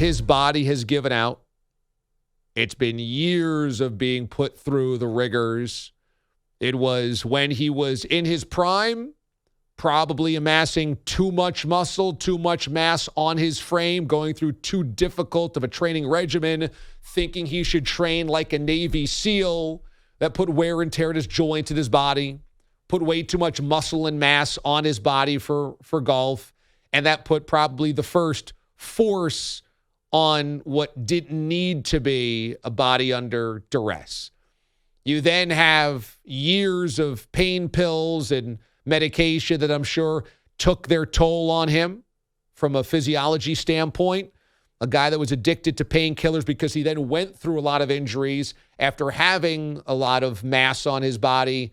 his body has given out. It's been years of being put through the rigors. It was when he was in his prime, probably amassing too much muscle, too much mass on his frame, going through too difficult of a training regimen, thinking he should train like a Navy SEAL. That put wear and tear in his joints in his body, put way too much muscle and mass on his body for golf, and that put probably the first force on what didn't need to be a body under duress. You then have years of pain pills and medication that I'm sure took their toll on him from a physiology standpoint. A guy that was addicted to painkillers because he then went through a lot of injuries after having a lot of mass on his body,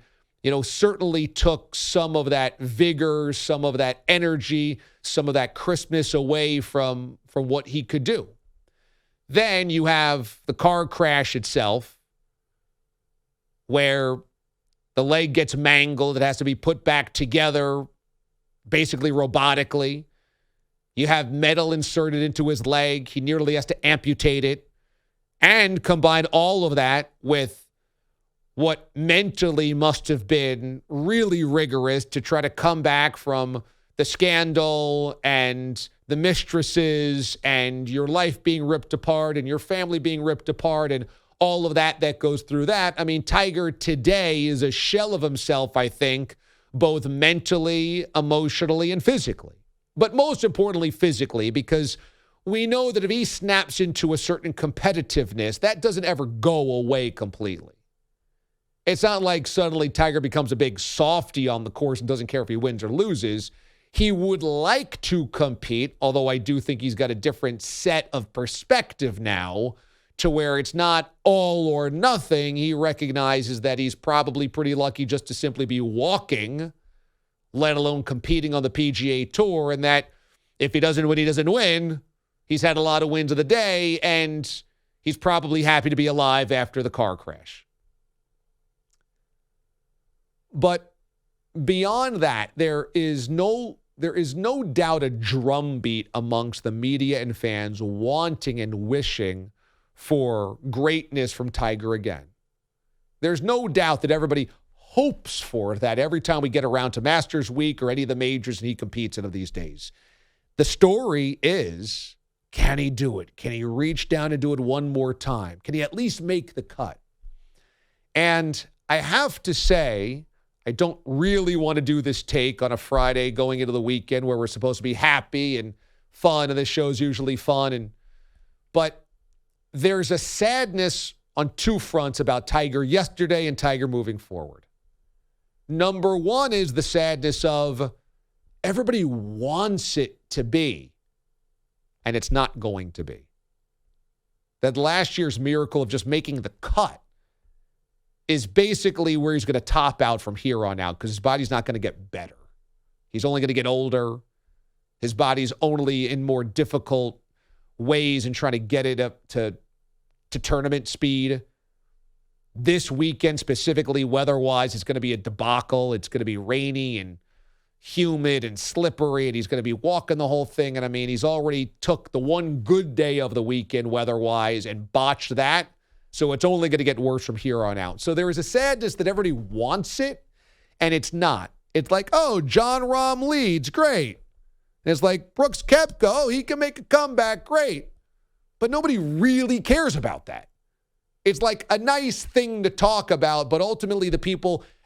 certainly took some of that vigor, some of that energy, some of that crispness away from what he could do. Then you have the car crash itself, where the leg gets mangled. It has to be put back together, basically robotically. You have metal inserted into his leg. He nearly has to amputate it. And combine all of that with what mentally must have been really rigorous to try to come back from the scandal and the mistresses and your life being ripped apart and your family being ripped apart and all of that goes through that. I mean, Tiger today is a shell of himself, I think, both mentally, emotionally, and physically. But most importantly, physically, because we know that if he snaps into a certain competitiveness, that doesn't ever go away completely. It's not like suddenly Tiger becomes a big softy on the course and doesn't care if he wins or loses. He would like to compete, although I do think he's got a different set of perspective now to where it's not all or nothing. He recognizes that he's probably pretty lucky just to simply be walking, let alone competing on the PGA Tour, and that if he doesn't win, he doesn't win. He's had a lot of wins of the day, and he's probably happy to be alive after the car crash. But beyond that, there is no doubt a drumbeat amongst the media and fans wanting and wishing for greatness from Tiger again. There's no doubt that everybody hopes for that every time we get around to Masters Week or any of the majors and he competes in of these days. The story is, can he do it? Can he reach down and do it one more time? Can he at least make the cut? And I have to say, I don't really want to do this take on a Friday going into the weekend where we're supposed to be happy and fun, and this show's usually fun. But there's a sadness on two fronts about Tiger yesterday and Tiger moving forward. Number one is the sadness of everybody wants it to be, and it's not going to be. That last year's miracle of just making the cut is basically where he's going to top out from here on out because his body's not going to get better. He's only going to get older. His body's only in more difficult ways in trying to get it up to tournament speed. This weekend specifically, weather-wise, it's going to be a debacle. It's going to be rainy and humid and slippery, and he's going to be walking the whole thing. And, I mean, he's already took the one good day of the weekend weather-wise and botched that. So it's only going to get worse from here on out. So there is a sadness that everybody wants it, and it's not. It's like, oh, Jon Rahm leads, great. And it's like, Brooks Koepka, oh, he can make a comeback, great. But nobody really cares about that. It's like a nice thing to talk about, but ultimately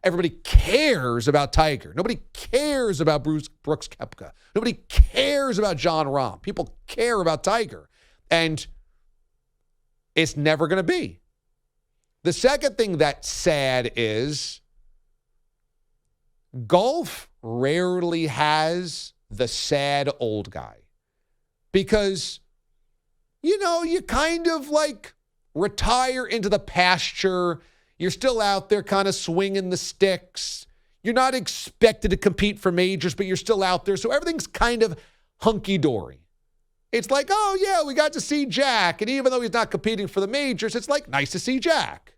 everybody cares about Tiger. Nobody cares about Brooks Koepka. Nobody cares about Jon Rahm. People care about Tiger. And it's never going to be. The second thing that's sad is golf rarely has the sad old guy. Because, you kind of like retire into the pasture. You're still out there kind of swinging the sticks. You're not expected to compete for majors, but you're still out there. So everything's kind of hunky-dory. It's like, oh, yeah, we got to see Jack. And even though he's not competing for the majors, it's like, nice to see Jack.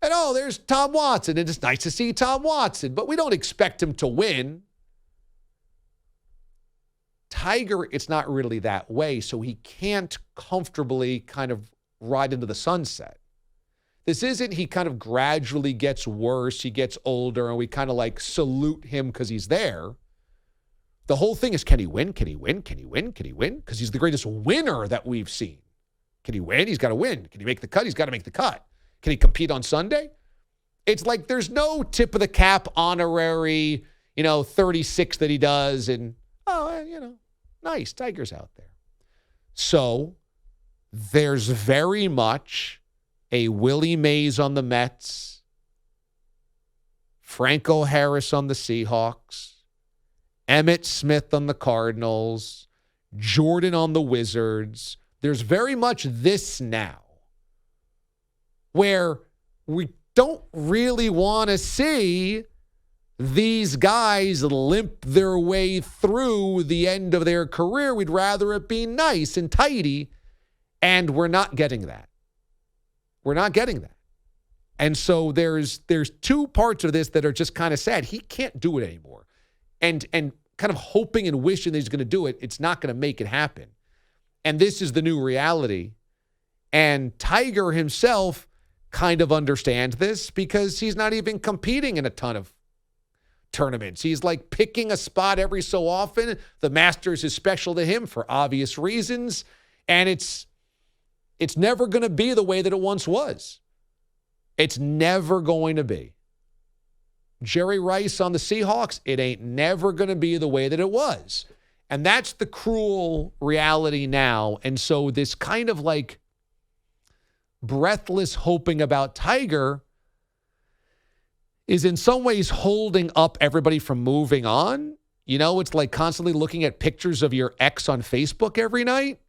And, oh, there's Tom Watson. And it's nice to see Tom Watson. But we don't expect him to win. Tiger, it's not really that way, so he can't comfortably kind of ride into the sunset. This isn't he kind of gradually gets worse, he gets older, and we kind of like salute him because he's there. The whole thing is, can he win? Can he win? Can he win? Can he win? Because he's the greatest winner that we've seen. Can he win? He's got to win. Can he make the cut? He's got to make the cut. Can he compete on Sunday? It's like there's no tip of the cap honorary, 36 that he does. And, nice, Tiger's out there. So there's very much a Willie Mays on the Mets, Franco Harris on the Seahawks, Emmitt Smith on the Cardinals, Jordan on the Wizards. There's very much this now where we don't really want to see these guys limp their way through the end of their career. We'd rather it be nice and tidy, and we're not getting that. We're not getting that. And so there's two parts of this that are just kind of sad. He can't do it anymore. And kind of hoping and wishing that he's going to do it, it's not going to make it happen. And this is the new reality. And Tiger himself kind of understands this because he's not even competing in a ton of tournaments. He's like picking a spot every so often. The Masters is special to him for obvious reasons. And it's never going to be the way that it once was. It's never going to be. Jerry Rice on the Seahawks, it ain't never going to be the way that it was. And that's the cruel reality now. And so this kind of like breathless hoping about Tiger is in some ways holding up everybody from moving on. It's like constantly looking at pictures of your ex on Facebook every night.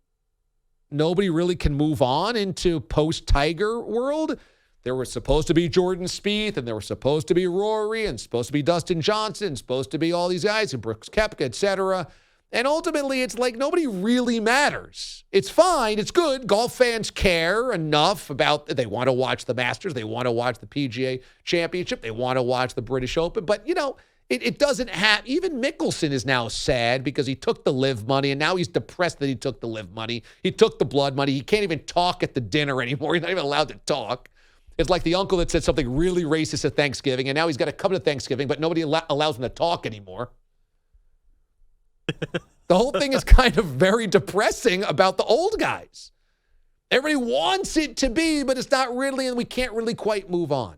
Nobody really can move on into post-Tiger world. There was supposed to be Jordan Spieth, and there was supposed to be Rory, and supposed to be Dustin Johnson, supposed to be all these guys, and Brooks Koepka, et cetera. And ultimately, it's like nobody really matters. It's fine. It's good. Golf fans care enough about, they want to watch the Masters. They want to watch the PGA Championship. They want to watch the British Open. But, it doesn't have, even Mickelson is now sad because he took the live money, and now he's depressed that he took the live money. He took the blood money. He can't even talk at the dinner anymore. He's not even allowed to talk. It's like the uncle that said something really racist at Thanksgiving, and now he's got to come to Thanksgiving, but nobody allows him to talk anymore. The whole thing is kind of very depressing about the old guys. Everybody wants it to be, but it's not really, and we can't really quite move on.